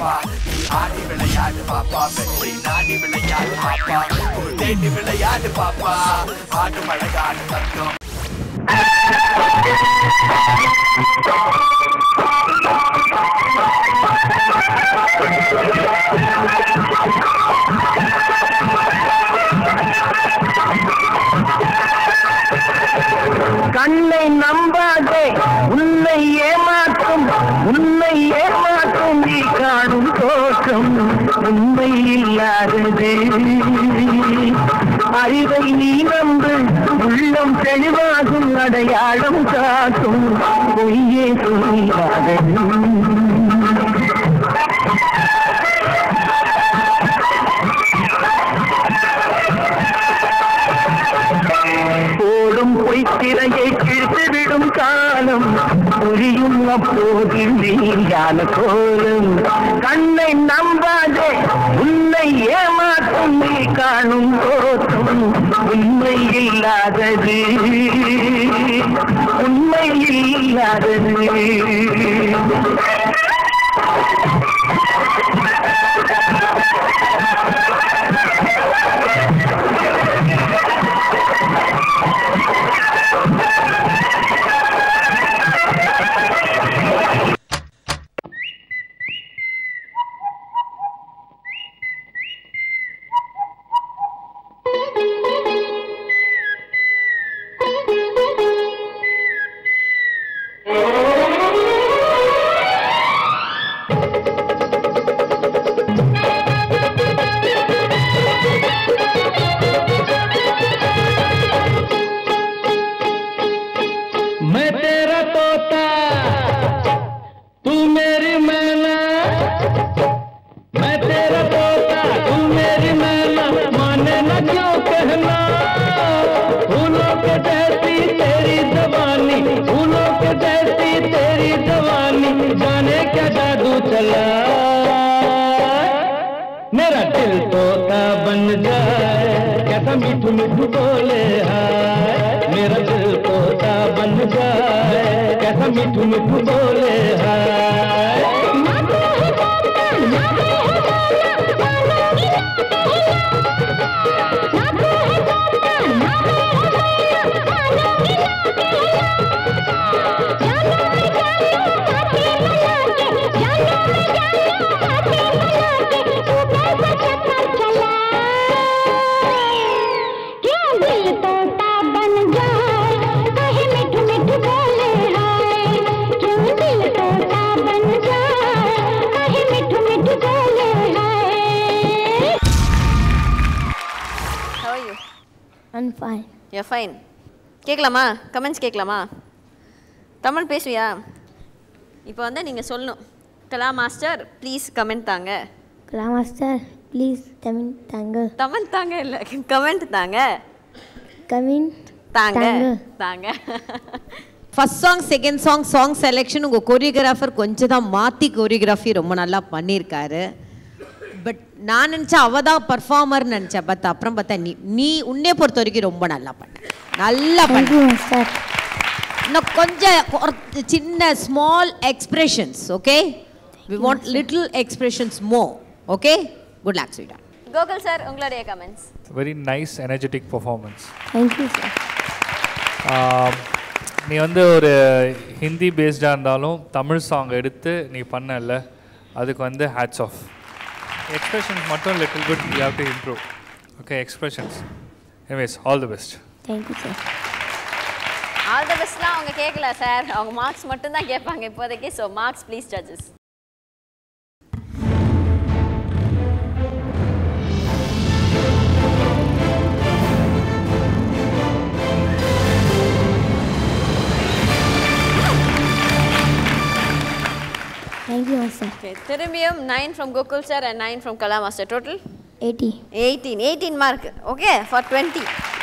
பாப்பா நீ ஆடி விளையாடு பாப்பா வெற்றி நாடி விளையாடு பாப்பா தேடி விளையாடு பாப்பா ஆடு மழகாடு தங்கம் கண்ணை நம்பாதே உன்னை ஏமாற்றும் நீ காணும் தோற்றம் உண்மை இல்லாதது அறிவை நீ நம்பு உள்ளம் தெளிவாகும் அடையாளம் காட்டும் பொய்யே சொல்லாதது போடும் பொய்த்திரையை கிழித்துவிடும் காலம் புரியும் அப்போது நீயான கோலம் கண்ணை நம்பாதே உன்னை ஏமாற்றும் நீ காணும் தோற்றம் உண்மை இல்லாதது मेरा दिल तोता बन जाए कैसा मीठू मीठू बोले हाय मेरा दिल तोता बन जाए कैसा मीठू मीठू बोले हाय I'm fine. You're fine. கேட்கலாமா கமெண்ட்ஸ் கேட்கலாமா தமிழ் பேசுவியா இப்போ வந்து நீங்கள் சொல்லணும் கலா மாஸ்டர் ப்ளீஸ் கமெண்ட் தாங்க கலா மாஸ்டர் ப்ளீஸ் கமெண்ட் தாங்க கமெண்ட் தாங்க இல்லை கமெண்ட் தாங்க கமெண்ட் தாங்க தாங்க first song second song selection உங்கள் கொரியோகிராஃபர் கொஞ்சம் தான் மாற்றி கொரியோகிராஃபி ரொம்ப நல்லா பண்ணியிருக்காரு பட் நான் நினச்சேன் அவள் தான் பர்ஃபார்மர்னு நினச்சேன் அப்புறம் பார்த்தா நீ உன்னை பொறுத்த வரைக்கும் ரொம்ப நல்லா பண்ண இன்னும் கொஞ்சம் சின்ன small expressions okay we want little expressions more okay good luck Sweta Gokul sir உங்களுடைய comments very nice energetic performance thank you sir நீ வந்து ஒரு ஹிந்தி பேஸ்டாக இருந்தாலும் தமிழ் சாங் எடுத்து நீ பண்ணல அதுக்கு வந்து ஹேட்ஸ் ஆஃப் expressions மட்டும் little bit you have to improve okay expressions anyways all the best thank you sir all the best லாம் அவங்க கேட்கல சார் அவங்க மார்க்ஸ் மட்டும் தான் கேட்பாங்க இப்போதைக்கு so marks please judges Thank you, Master. Okay, திரும்பியும் 9 from Gokul sir and 9 from Kala Master. Total? 18. 18 mark. Okay, for 20.